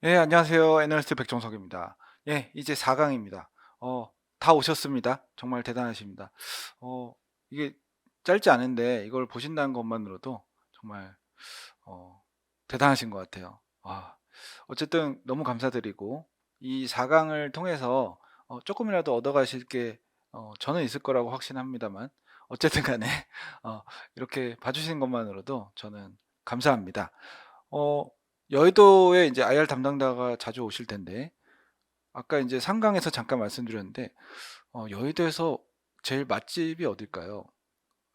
예, 안녕하세요. 애널리스트 백종석입니다. 예, 이제 4강입니다. 다 오셨습니다. 정말 대단하십니다. 어, 이게 짧지 않은데 이걸 보신다는 것만으로도 정말 어, 대단하신 것 같아요. 어쨌든 너무 감사드리고 이 4강을 통해서 조금이라도 얻어가실 게 저는 있을 거라고 확신합니다만 어쨌든 간에 어, 이렇게 봐주시는 것만으로도 저는 감사합니다. 어, 여의도에 이제 IR 담당자가 자주 오실 텐데 아까 이제 상강에서 잠깐 말씀드렸는데 여의도에서 제일 맛집이 어딜까요?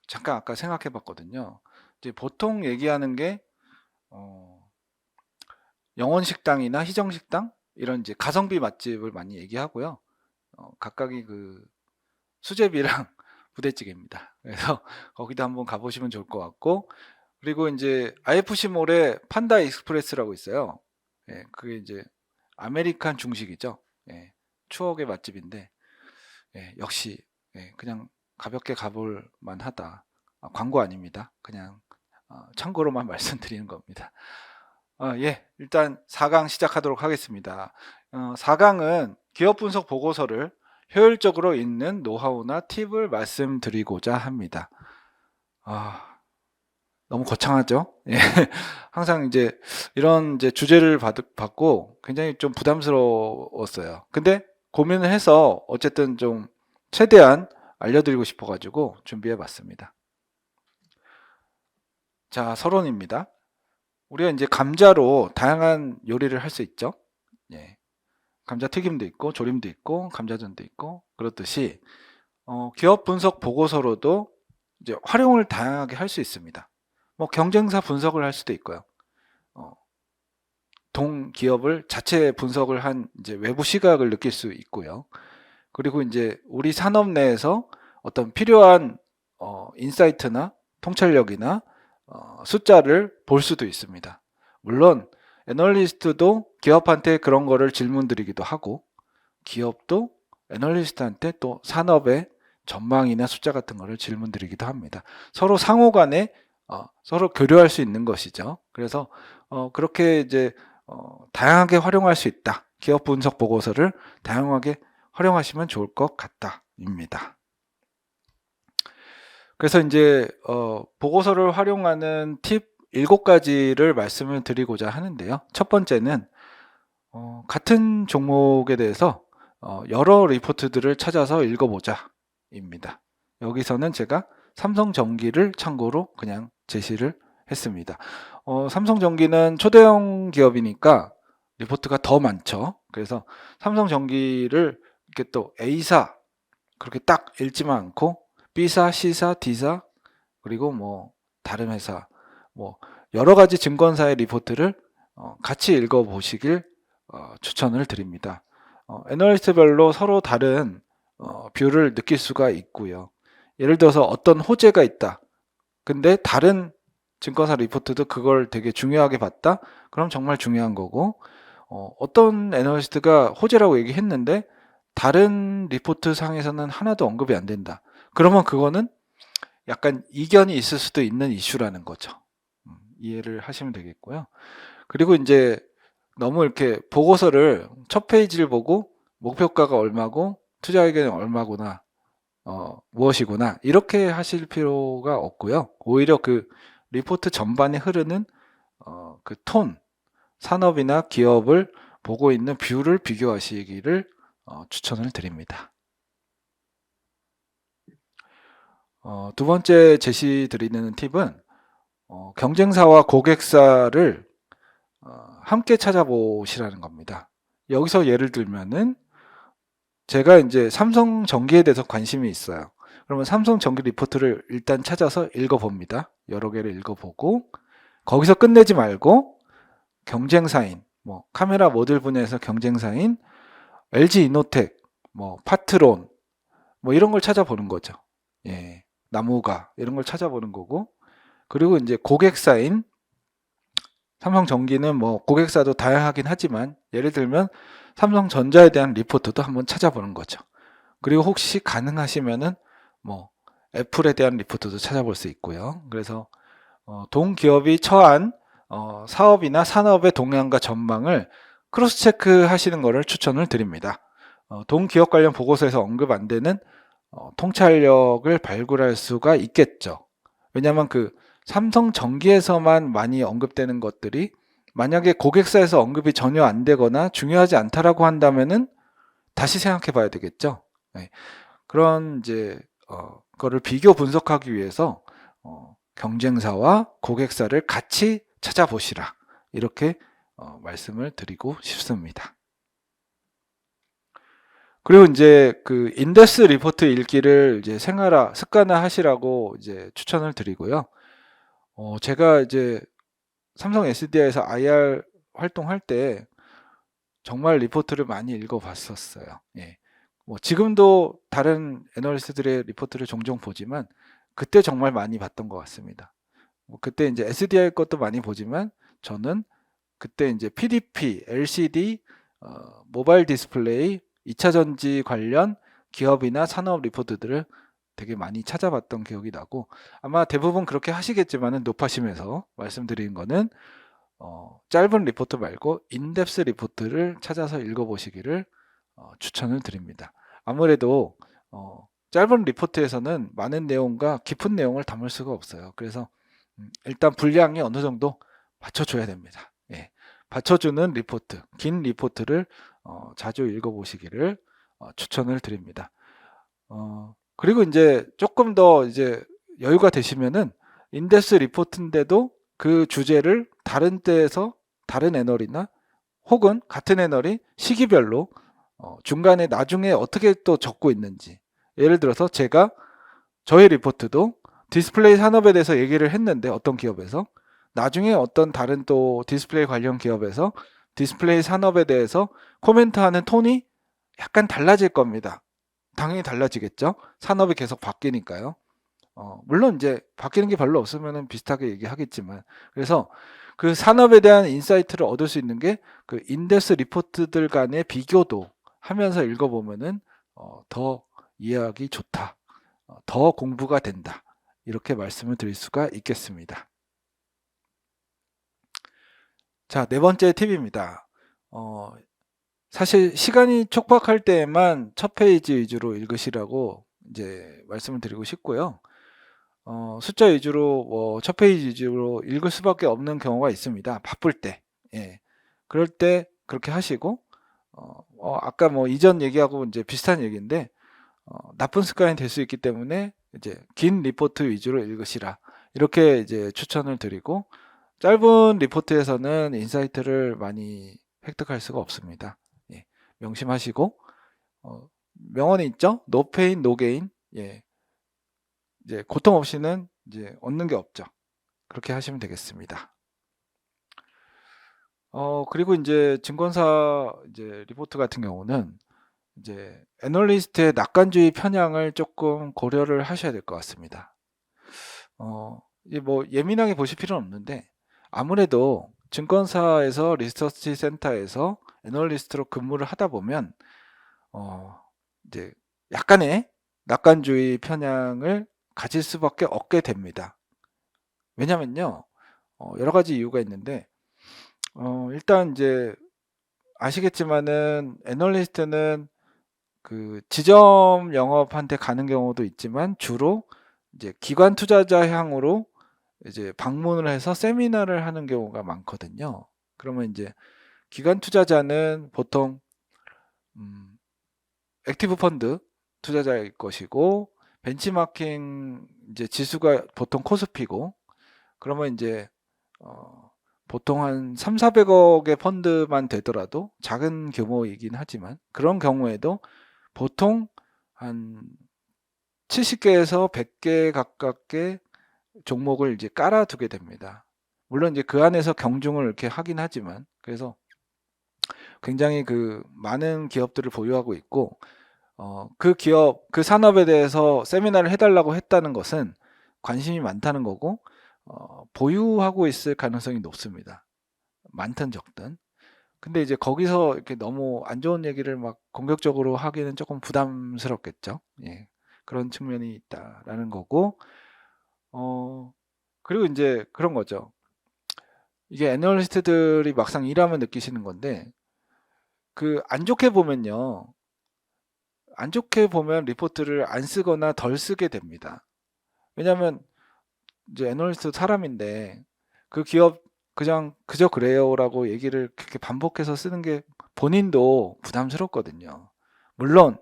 잠깐 아까 생각해 봤거든요. 이제 보통 얘기하는 게 어, 영원식당이나 희정식당 이런 이제 가성비 맛집을 많이 얘기하고요. 각각이 그 수제비랑 부대찌개입니다. 그래서 거기도 한번 가보시면 좋을 것 같고, 그리고 이제 IFC몰에 판다 익스프레스라고 있어요. 예, 그게 이제 아메리칸 중식이죠. 예, 추억의 맛집인데, 예, 역시 그냥 가볍게 가볼 만하다. 광고 아닙니다. 그냥 참고로만 말씀드리는 겁니다. 예, 일단 4강 시작하도록 하겠습니다. 4강은 기업 분석 보고서를 효율적으로 읽는 노하우나 팁을 말씀드리고자 합니다. 아, 너무 거창하죠? 예. 항상 이제 이런 이제 주제를 받고 굉장히 좀 부담스러웠어요. 근데 고민을 해서 어쨌든 좀 최대한 알려드리고 싶어가지고 준비해 봤습니다. 자, 서론입니다. 우리가 이제 감자로 다양한 요리를 할 수 있죠. 예. 감자 튀김도 있고 조림도 있고 감자전도 있고 그렇듯이 기업 분석 보고서로도 이제 활용을 다양하게 할 수 있습니다. 뭐 경쟁사 분석을 할 수도 있고요. 어, 동 기업을 자체 분석을 한 이제 외부 시각을 느낄 수 있고요. 그리고 이제 우리 산업 내에서 어떤 필요한 인사이트나 통찰력이나 숫자를 볼 수도 있습니다. 물론 애널리스트도 기업한테 그런 거를 질문 드리기도 하고 기업도 애널리스트한테 또 산업의 전망이나 숫자 같은 거를 질문 드리기도 합니다. 서로 상호 간에 서로 교류할 수 있는 것이죠. 그래서 그렇게 이제 다양하게 활용할 수 있다. 기업 분석 보고서를 다양하게 활용하시면 좋을 것 같다입니다. 그래서 이제 보고서를 활용하는 팁 7가지를 말씀을 드리고자 하는데요. 첫 번째는 같은 종목에 대해서 여러 리포트들을 찾아서 읽어보자 입니다. 여기서는 제가 삼성전기를 참고로 그냥 제시를 했습니다. 삼성전기는 초대형 기업이니까 리포트가 더 많죠. 그래서 삼성전기를 이렇게 또 A사 그렇게 딱 읽지만 않고 B사, C사, D사 그리고 뭐 다른 회사 뭐 여러 가지 증권사의 리포트를 같이 읽어보시길 추천을 드립니다. 애널리스트별로 서로 다른 뷰를 느낄 수가 있고요. 예를 들어서 어떤 호재가 있다. 근데 다른 증권사 리포트도 그걸 되게 중요하게 봤다? 그럼 정말 중요한 거고, 어떤 애널리스트가 호재라고 얘기했는데 다른 리포트 상에서는 하나도 언급이 안 된다. 그러면 그거는 약간 이견이 있을 수도 있는 이슈라는 거죠. 이해를 하시면 되겠고요. 그리고 이제 너무 이렇게 보고서를 첫 페이지를 보고 목표가가 얼마고 투자 의견이 얼마구나, 무엇이구나 이렇게 하실 필요가 없고요. 오히려 그 리포트 전반에 흐르는 그 톤, 산업이나 기업을 보고 있는 뷰를 비교하시기를 추천을 드립니다. 두 번째 제시 드리는 팁은 경쟁사와 고객사를 함께 찾아보시라는 겁니다. 여기서 예를 들면은 제가 이제 삼성전기에 대해서 관심이 있어요. 그러면 삼성전기 리포트를 일단 찾아서 읽어봅니다. 여러 개를 읽어보고 거기서 끝내지 말고 경쟁사인 뭐 카메라 모듈 분야에서 경쟁사인 LG 이노텍, 뭐 파트론 뭐 이런 걸 찾아보는 거죠. 예, 나무가 이런 걸 찾아보는 거고 그리고 이제 고객사인 삼성전기는 뭐 고객사도 다양하긴 하지만 예를 들면 삼성전자에 대한 리포트도 한번 찾아보는 거죠. 그리고 혹시 가능하시면은 뭐 애플에 대한 리포트도 찾아볼 수 있고요. 그래서 동기업이 처한 사업이나 산업의 동향과 전망을 크로스 체크 하시는 거를 추천을 드립니다. 동기업 관련 보고서에서 언급 안 되는 통찰력을 발굴할 수가 있겠죠. 왜냐하면 그 삼성전기에서만 많이 언급되는 것들이 만약에 고객사에서 언급이 전혀 안 되거나 중요하지 않다라고 한다면은 다시 생각해 봐야 되겠죠. 네. 그런 이제 거를 비교 분석하기 위해서 경쟁사와 고객사를 같이 찾아보시라. 이렇게 말씀을 드리고 싶습니다. 그리고 이제 그 인덱스 리포트 읽기를 이제 습관화 하시라고 이제 추천을 드리고요. 제가 이제 삼성 SDI에서 IR 활동할 때 정말 리포트를 많이 읽어봤었어요. 예. 뭐 지금도 다른 애널리스트들의 리포트를 종종 보지만 그때 정말 많이 봤던 것 같습니다. 그때 이제 SDI 것도 많이 보지만 저는 그때 이제 PDP, LCD, 모바일 디스플레이, 2차 전지 관련 기업이나 산업 리포트들을 되게 많이 찾아봤던 기억이 나고 아마 대부분 그렇게 하시겠지만은 높아심에서 말씀드린 거는 짧은 리포트 말고 인덱스 리포트를 찾아서 읽어보시기를 추천을 드립니다. 아무래도 짧은 리포트에서는 많은 내용과 깊은 내용을 담을 수가 없어요. 그래서 일단 분량이 어느 정도 받쳐줘야 됩니다. 예, 받쳐주는 리포트, 긴 리포트를 자주 읽어보시기를 추천을 드립니다. 그리고 이제 조금 더 이제 여유가 되시면은 인덱스 리포트인데도 그 주제를 다른 때에서 다른 애널이나 혹은 같은 애널이 시기별로 중간에 나중에 어떻게 또 적고 있는지, 예를 들어서 제가 저희 리포트도 디스플레이 산업에 대해서 얘기를 했는데 어떤 기업에서 나중에 어떤 다른 또 디스플레이 관련 기업에서 디스플레이 산업에 대해서 코멘트하는 톤이 약간 달라질 겁니다. 당연히 달라지겠죠. 산업이 계속 바뀌니까요. 물론 이제 바뀌는 게 별로 없으면 비슷하게 얘기하겠지만, 그래서 그 산업에 대한 인사이트를 얻을 수 있는 게 그 인덱스 리포트들 간의 비교도 하면서 읽어보면은 더 이해하기 좋다, 더 공부가 된다, 이렇게 말씀을 드릴 수가 있겠습니다. 자, 네 번째 팁입니다. 사실 시간이 촉박할 때에만 첫 페이지 위주로 읽으시라고 이제 말씀을 드리고 싶고요. 숫자 위주로 첫 페이지 위주로 읽을 수밖에 없는 경우가 있습니다. 바쁠 때. 예. 그럴 때 그렇게 하시고 아까 뭐 이전 얘기하고 이제 비슷한 얘기인데 나쁜 습관이 될 수 있기 때문에 이제 긴 리포트 위주로 읽으시라. 이렇게 이제 추천을 드리고 짧은 리포트에서는 인사이트를 많이 획득할 수가 없습니다. 예. 명심하시고 명언이 있죠. No pain, no gain. 예. 이제 고통 없이는 이제 얻는 게 없죠. 그렇게 하시면 되겠습니다. 그리고 이제 증권사 이제 리포트 같은 경우는 이제 애널리스트의 낙관주의 편향을 조금 고려를 하셔야 될 것 같습니다. 이게 뭐 예민하게 보실 필요는 없는데 아무래도 증권사에서 리서치 센터에서 애널리스트로 근무를 하다 보면 이제 약간의 낙관주의 편향을 가질 수밖에 없게 됩니다. 왜냐면요, 여러 가지 이유가 있는데, 일단 이제 아시겠지만은 애널리스트는 그 지점 영업한테 가는 경우도 있지만 주로 이제 기관 투자자 향으로 이제 방문을 해서 세미나를 하는 경우가 많거든요. 그러면 이제 기관 투자자는 보통 액티브 펀드 투자자일 것이고 벤치마킹 이제 지수가 보통 코스피고 그러면 이제 보통 한 3, 400억의 펀드만 되더라도 작은 규모이긴 하지만 그런 경우에도 보통 한 70개에서 100개 가깝게 종목을 이제 깔아두게 됩니다. 물론 이제 그 안에서 경중을 이렇게 하긴 하지만 그래서 굉장히 그 많은 기업들을 보유하고 있고 그 기업, 그 산업에 대해서 세미나를 해달라고 했다는 것은 관심이 많다는 거고 보유하고 있을 가능성이 높습니다. 많든 적든. 근데 이제 거기서 이렇게 너무 안 좋은 얘기를 막 공격적으로 하기는 조금 부담스럽겠죠. 예. 그런 측면이 있다라는 거고, 그리고 이제 그런 거죠. 이게 애널리스트들이 막상 일하면 느끼시는 건데, 안 좋게 보면요. 안 좋게 보면 리포트를 안 쓰거나 덜 쓰게 됩니다. 왜냐하면 이제 애널리스트 사람인데 그 기업 그냥 그저 그래요라고 얘기를 그렇게 반복해서 쓰는 게 본인도 부담스럽거든요. 물론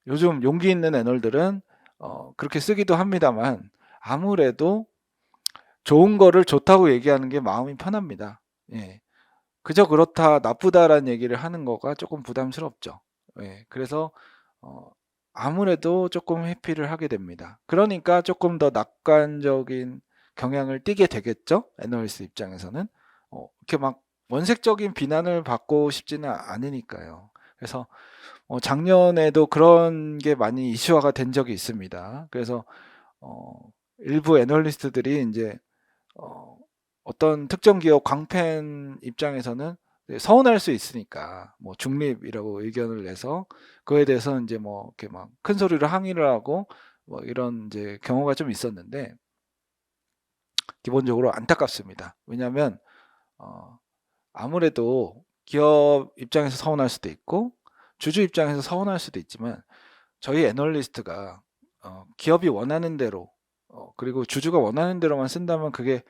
요즘 용기 있는 애널들은 그렇게 쓰기도 합니다만 아무래도 좋은 거를 좋다고 얘기하는 게 마음이 편합니다. 예. 그저 그렇다, 나쁘다라는 얘기를 하는 거가 조금 부담스럽죠. 예. 그래서 어, 아무래도 조금 회피를 하게 됩니다. 그러니까 조금 더 낙관적인 경향을 띠게 되겠죠. 애널리스트 입장에서는 이렇게 막 원색적인 비난을 받고 싶지는 않으니까요. 그래서 작년에도 그런 게 많이 이슈화가 된 적이 있습니다. 그래서 어, 일부 애널리스트들이 이제 어, 어떤 특정 기업 광팬 입장에서는 서운할 수 있으니까 뭐 중립이라고 의견을 내서 그거에 대해서 이제 뭐 이렇게 막 큰 소리로 항의를 하고 뭐 이런 이제 경우가 좀 있었는데 기본적으로 안타깝습니다. 왜냐하면 어, 아무래도 기업 입장에서 서운할 수도 있고 주주 입장에서 서운할 수도 있지만 저희 애널리스트가 기업이 원하는 대로 그리고 주주가 원하는 대로만 쓴다면 그게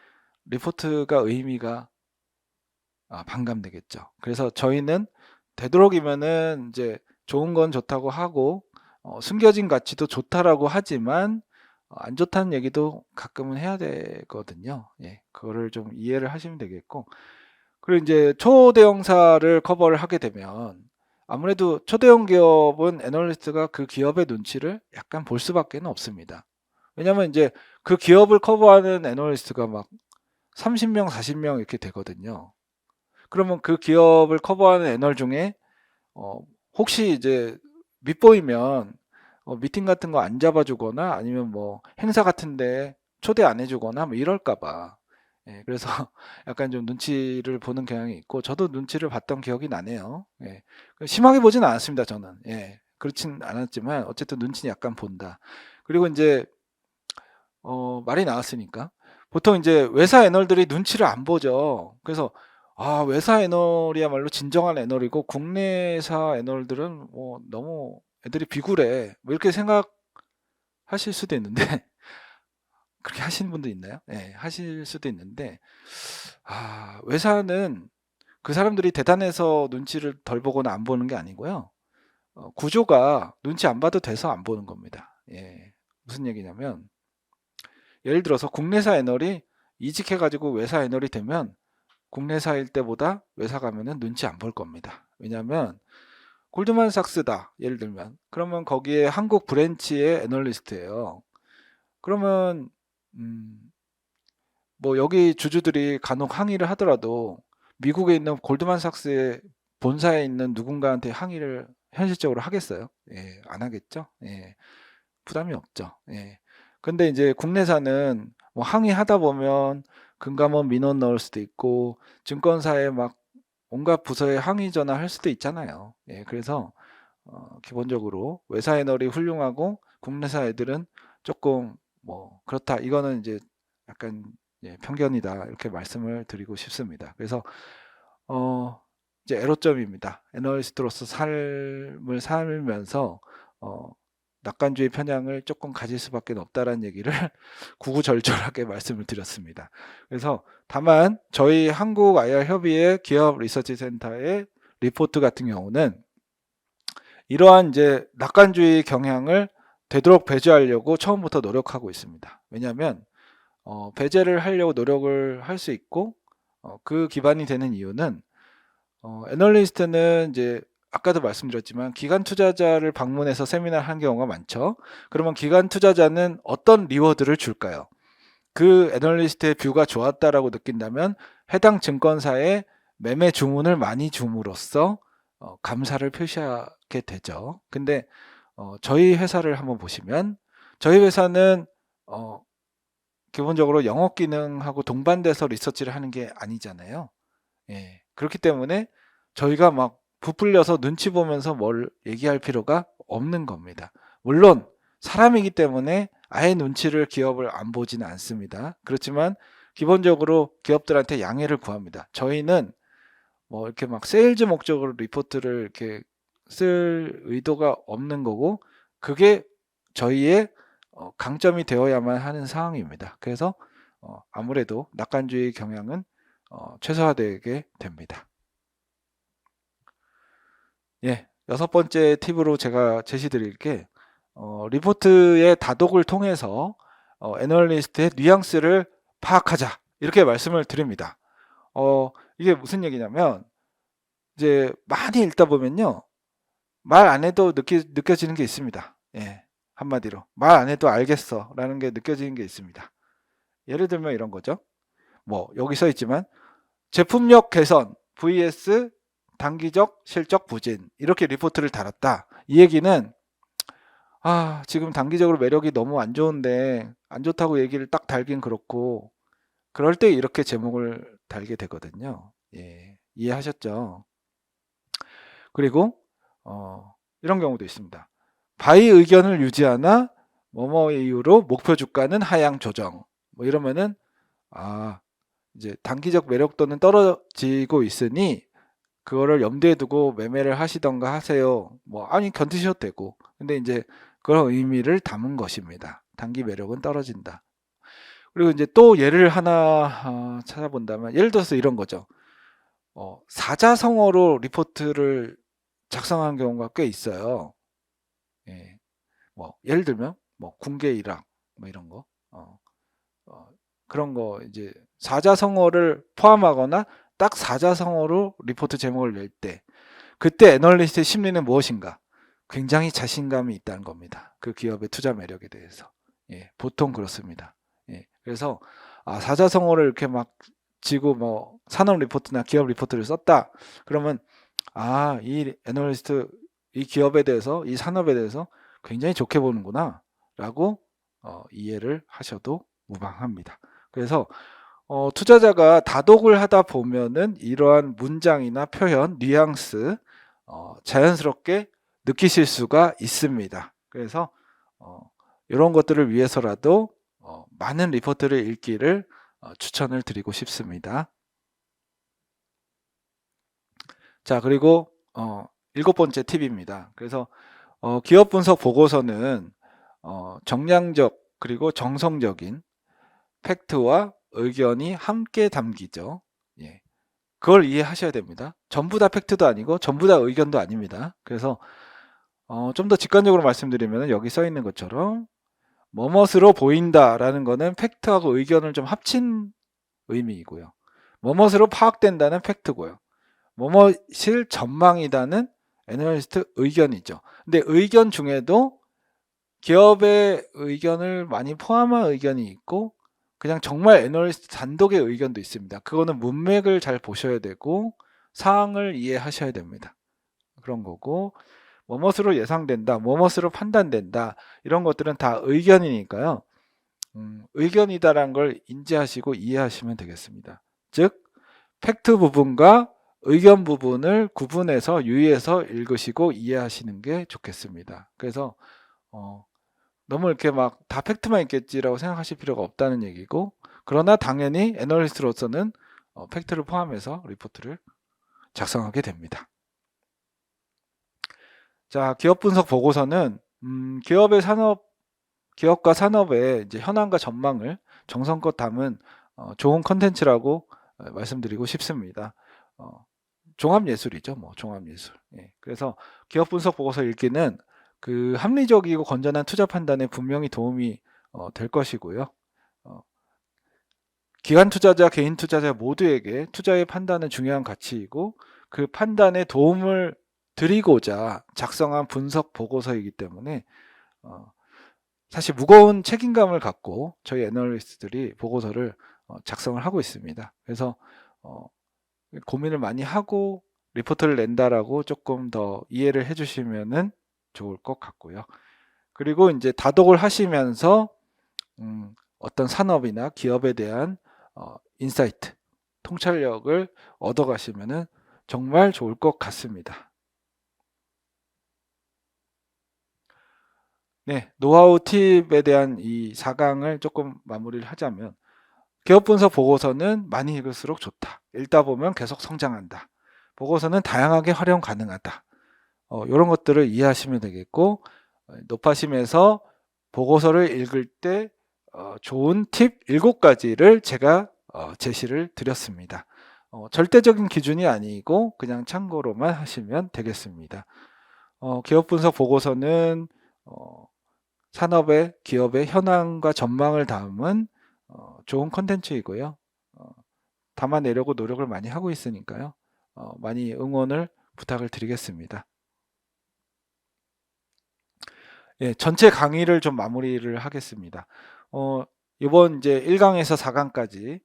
리포트가 의미가 반감되겠죠. 그래서 저희는 되도록이면은 이제 좋은 건 좋다고 하고 숨겨진 가치도 좋다라고 하지만 안 좋다는 얘기도 가끔은 해야 되거든요. 예, 그거를 좀 이해를 하시면 되겠고 그리고 이제 초대형사를 커버를 하게 되면 아무래도 초대형 기업은 애널리스트가 그 기업의 눈치를 약간 볼 수밖에 없습니다. 왜냐하면 이제 그 기업을 커버하는 애널리스트가 막 30명, 40명 이렇게 되거든요. 그러면 그 기업을 커버하는 애널 중에 어, 혹시 이제 밑보이면 미팅 같은 거 안 잡아주거나 아니면 뭐 행사 같은데 초대 안 해주거나 뭐 이럴까봐. 예, 그래서 약간 좀 눈치를 보는 경향이 있고 저도 눈치를 봤던 기억이 나네요. 예, 심하게 보진 않았습니다, 저는. 예, 그렇진 않았지만 어쨌든 눈치는 약간 본다. 그리고 이제 말이 나왔으니까 보통 이제 외사 애널들이 눈치를 안 보죠. 그래서 외사 애널이야말로 진정한 애널이고 국내사 애널들은 뭐 너무 애들이 비굴해. 뭐 이렇게 생각하실 수도 있는데 그렇게 하시는 분도 있나요? 네, 하실 수도 있는데 외사는 그 사람들이 대단해서 눈치를 덜 보거나 안 보는 게 아니고요. 구조가 눈치 안 봐도 돼서 안 보는 겁니다. 예, 무슨 얘기냐면 예를 들어서 국내사 애널이 이직해가지고 외사 애널이 되면 국내사일 때보다 외사 가면은 눈치 안 볼 겁니다. 왜냐하면 골드만삭스다 예를 들면 그러면 거기에 한국 브랜치의 애널리스트예요. 그러면 음, 뭐 여기 주주들이 간혹 항의를 하더라도 미국에 있는 골드만삭스의 본사에 있는 누군가한테 항의를 현실적으로 하겠어요? 예, 안 하겠죠? 예, 부담이 없죠. 예. 근데 이제 국내사는 뭐 항의하다 보면 금감원 민원 넣을 수도 있고 증권사에 막 온갖 부서에 항의 전화할 수도 있잖아요. 예, 그래서 기본적으로 외사 애널이 훌륭하고 국내사 애들은 조금 뭐 그렇다. 이거는 이제 약간 편견이다 이렇게 말씀을 드리고 싶습니다. 그래서 어, 이제 애로점입니다. 애널리스트로서 삶을 살면서 어, 낙관주의 편향을 조금 가질 수밖에 없다라는 얘기를 구구절절하게 말씀을 드렸습니다. 그래서 다만 저희 한국 IR 협의회 기업 리서치 센터의 리포트 같은 경우는 이러한 이제 낙관주의 경향을 되도록 배제하려고 처음부터 노력하고 있습니다. 왜냐하면 배제를 하려고 노력을 할 수 있고 그 기반이 되는 이유는 애널리스트는 이제 아까도 말씀드렸지만 기관 투자자를 방문해서 세미나를 한 경우가 많죠. 그러면 기관 투자자는 어떤 리워드를 줄까요? 그 애널리스트의 뷰가 좋았다라고 느낀다면 해당 증권사에 매매 주문을 많이 줌으로써 감사를 표시하게 되죠. 근데 저희 회사를 한번 보시면 저희 회사는 기본적으로 영업 기능하고 동반돼서 리서치를 하는 게 아니잖아요. 예, 그렇기 때문에 저희가 막 부풀려서 눈치 보면서 뭘 얘기할 필요가 없는 겁니다. 물론 사람이기 때문에 아예 눈치를 기업을 안 보지는 않습니다. 그렇지만 기본적으로 기업들한테 양해를 구합니다. 저희는 뭐 이렇게 막 세일즈 목적으로 리포트를 이렇게 쓸 의도가 없는 거고, 그게 저희의 강점이 되어야만 하는 상황입니다. 그래서 아무래도 낙관주의 경향은 최소화되게 됩니다. 예, 6번째 팁으로 제가 제시드릴 게 리포트의 다독을 통해서 애널리스트의 뉘앙스를 파악하자, 이렇게 말씀을 드립니다. 이게 무슨 얘기냐면, 이제 많이 읽다 보면요, 말 안 해도 느껴지는 게 있습니다. 예, 한마디로 말 안 해도 알겠어 라는 게 느껴지는 게 있습니다. 예를 들면 이런 거죠. 뭐 여기 써 있지만 제품력 개선 vs 단기적 실적 부진, 이렇게 리포트를 달았다. 이 얘기는 지금 단기적으로 매력이 너무 안 좋은데, 안 좋다고 얘기를 딱 달긴 그렇고, 그럴 때 이렇게 제목을 달게 되거든요. 예, 이해하셨죠? 그리고 이런 경우도 있습니다. 바이 의견을 유지하나 뭐뭐의 이유로 목표 주가는 하향 조정. 뭐 이러면은 이제 단기적 매력도는 떨어지고 있으니 그거를 염두에 두고 매매를 하시던가 하세요. 뭐 아니 견디셔도 되고. 근데 이제 그런 의미를 담은 것입니다. 단기 매력은 떨어진다. 그리고 이제 또 예를 하나 찾아본다면, 예를 들어서 이런 거죠. 사자성어로 리포트를 작성한 경우가 꽤 있어요. 예. 뭐 예를 들면 뭐 군계 일학 뭐 이런 거, 그런 거 이제 사자성어를 포함하거나 딱 사자성어로 리포트 제목을 낼 때, 그때 애널리스트의 심리는 무엇인가? 굉장히 자신감이 있다는 겁니다. 그 기업의 투자 매력에 대해서. 예, 보통 그렇습니다. 예, 그래서 사자성어를 이렇게 막 지고 뭐 산업 리포트나 기업 리포트를 썼다. 그러면 이 애널리스트 이 기업에 대해서, 이 산업에 대해서 굉장히 좋게 보는구나 라고 이해를 하셔도 무방합니다. 그래서 투자자가 다독을 하다 보면은 이러한 문장이나 표현, 뉘앙스 자연스럽게 느끼실 수가 있습니다. 그래서 이런 것들을 위해서라도 많은 리포트를 읽기를 추천을 드리고 싶습니다. 자, 그리고 7번째 팁입니다. 그래서 기업 분석 보고서는 정량적 그리고 정성적인 팩트와 의견이 함께 담기죠. 예. 그걸 이해하셔야 됩니다. 전부 다 팩트도 아니고 전부 다 의견도 아닙니다. 그래서 좀 더 직관적으로 말씀드리면 여기 써 있는 것처럼 뭐뭇으로 보인다라는 거는 팩트하고 의견을 좀 합친 의미이고요. 뭐뭇으로 파악된다는 팩트고요. 뭐뭇일 전망이다는 애널리스트 의견이죠. 근데 의견 중에도 기업의 의견을 많이 포함한 의견이 있고, 그냥 정말 애널리스트 단독의 의견도 있습니다. 그거는 문맥을 잘 보셔야 되고 사항을 이해하셔야 됩니다. 그런 거고, 뭐뭇으로 예상된다, 뭐뭇으로 판단된다, 이런 것들은 다 의견이니까요. 의견이다라는 걸 인지하시고 이해하시면 되겠습니다. 즉 팩트 부분과 의견 부분을 구분해서 유의해서 읽으시고 이해하시는 게 좋겠습니다. 그래서 너무 이렇게 막 다 팩트만 있겠지라고 생각하실 필요가 없다는 얘기고, 그러나 당연히 애널리스트로서는 팩트를 포함해서 리포트를 작성하게 됩니다. 자, 기업 분석 보고서는 기업과 산업의 이제 현황과 전망을 정성껏 담은 좋은 컨텐츠라고 말씀드리고 싶습니다. 종합예술이죠, 뭐 종합예술. 예. 그래서 기업 분석 보고서 읽기는 그 합리적이고 건전한 투자 판단에 분명히 도움이 될 것이고요. 기관 투자자, 개인 투자자 모두에게 투자의 판단은 중요한 가치이고, 그 판단에 도움을 드리고자 작성한 분석 보고서이기 때문에 사실 무거운 책임감을 갖고 저희 애널리스트들이 보고서를 작성을 하고 있습니다. 그래서 고민을 많이 하고 리포트를 낸다라고 조금 더 이해를 해주시면은 좋을 것 같고요. 그리고 이제 다독을 하시면서 어떤 산업이나 기업에 대한 인사이트, 통찰력을 얻어가시면은 정말 좋을 것 같습니다. 네, 노하우 팁에 대한 이 4강을 조금 마무리를 하자면, 기업 분석 보고서는 많이 읽을수록 좋다. 읽다 보면 계속 성장한다. 보고서는 다양하게 활용 가능하다. 이런 것들을 이해하시면 되겠고, 노파심에서 보고서를 읽을 때 좋은 팁 7가지를 제가 제시를 드렸습니다. 절대적인 기준이 아니고 그냥 참고로만 하시면 되겠습니다. 기업 분석 보고서는 산업의 기업의 현황과 전망을 담은 좋은 컨텐츠이고요. 담아내려고 노력을 많이 하고 있으니까요. 많이 응원을 부탁을 드리겠습니다. 예, 전체 강의를 좀 마무리를 하겠습니다. 이번 이제 1강에서 4강까지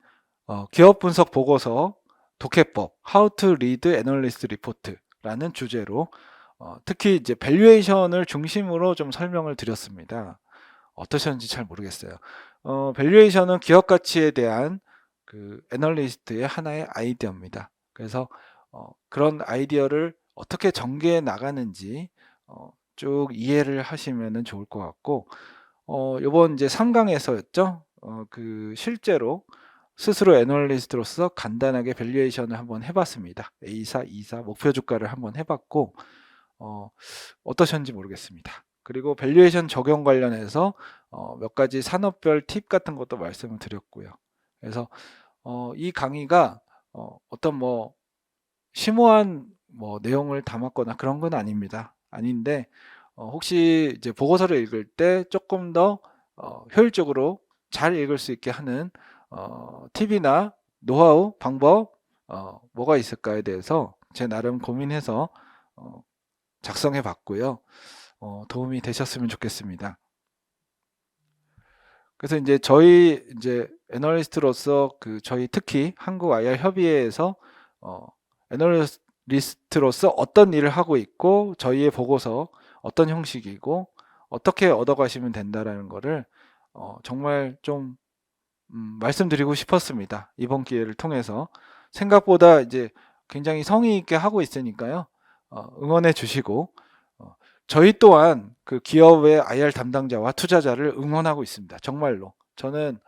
기업 분석 보고서 독해법 How to Read Analyst Report라는 주제로 특히 이제 밸류에이션을 중심으로 좀 설명을 드렸습니다. 어떠셨는지 잘 모르겠어요. 밸류에이션은 기업 가치에 대한 그 애널리스트의 하나의 아이디어입니다. 그래서 그런 아이디어를 어떻게 전개해 나가는지 쭉 이해를 하시면 좋을 것 같고, 요번 이제 3강에서였죠. 그 실제로 스스로 애널리스트로서 간단하게 밸류에이션을 한번 해봤습니다. A사, E사, 목표 주가를 한번 해봤고, 어떠셨는지 모르겠습니다. 그리고 밸류에이션 적용 관련해서 몇 가지 산업별 팁 같은 것도 말씀을 드렸고요. 그래서 이 강의가 어떤 뭐 심오한 뭐 내용을 담았거나 그런 건 아닙니다. 아닌데 혹시 이제 보고서를 읽을 때 조금 더 효율적으로 잘 읽을 수 있게 하는 팁이나 노하우, 방법 뭐가 있을까에 대해서 제 나름 고민해서 작성해 봤고요. 도움이 되셨으면 좋겠습니다. 그래서 이제 저희 이제 애널리스트로서 그 저희 특히 한국 IR 협의회에서 애널리스트로서 어떤 일을 하고 있고 저희의 보고서 어떤 형식이고 어떻게 얻어가시면 된다라는 거를 정말 좀 말씀드리고 싶었습니다. 이번 기회를 통해서 생각보다 이제 굉장히 성의 있게 하고 있으니까요. 응원해 주시고 저희 또한 그 기업의 IR 담당자와 투자자를 응원하고 있습니다. 정말로. 저는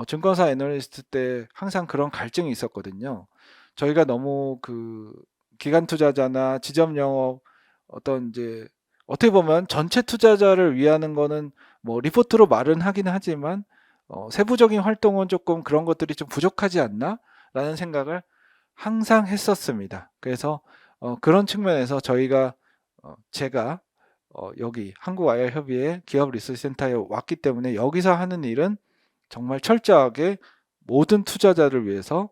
증권사 애널리스트 때 항상 그런 갈증이 있었거든요. 저희가 너무 그 기관 투자자나 지점 영업 어떤 이제 어떻게 보면 전체 투자자를 위하는 거는 뭐 리포트로 말은 하긴 하지만 세부적인 활동은 조금 그런 것들이 좀 부족하지 않나? 라는 생각을 항상 했었습니다. 그래서 그런 측면에서 저희가 제가 여기 한국 IR 협의회 기업 리서치 센터에 왔기 때문에 여기서 하는 일은 정말 철저하게 모든 투자자를 위해서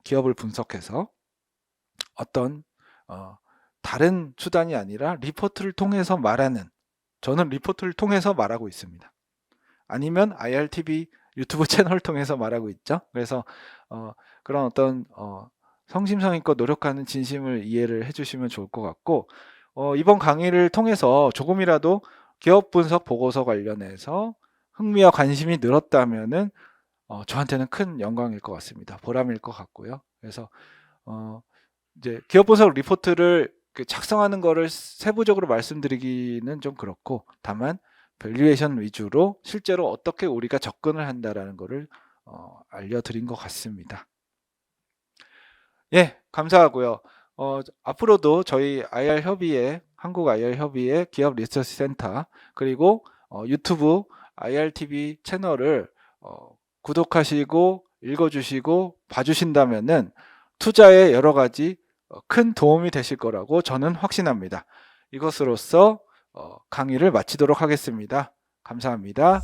기업을 분석해서 어떤 다른 수단이 아니라 리포트를 통해서 말하는, 저는 리포트를 통해서 말하고 있습니다. 아니면 IRTV 유튜브 채널을 통해서 말하고 있죠. 그래서 그런 어떤 성심성의껏 노력하는 진심을 이해를 해주시면 좋을 것 같고, 이번 강의를 통해서 조금이라도 기업 분석 보고서 관련해서 흥미와 관심이 늘었다면은 저한테는 큰 영광일 것 같습니다. 보람일 것 같고요. 그래서 이제 기업 분석 리포트를 작성하는 거를 세부적으로 말씀드리기는 좀 그렇고, 다만 밸류에이션 위주로 실제로 어떻게 우리가 접근을 한다라는 거를 알려드린 것 같습니다. 예, 감사하고요. 앞으로도 저희 IR 협의회, 한국 IR 협의회 기업 리서치 센터, 그리고 유튜브 IRTV 채널을 구독하시고 읽어주시고 봐주신다면은 투자에 여러 가지 큰 도움이 되실 거라고 저는 확신합니다. 이것으로써 강의를 마치도록 하겠습니다. 감사합니다.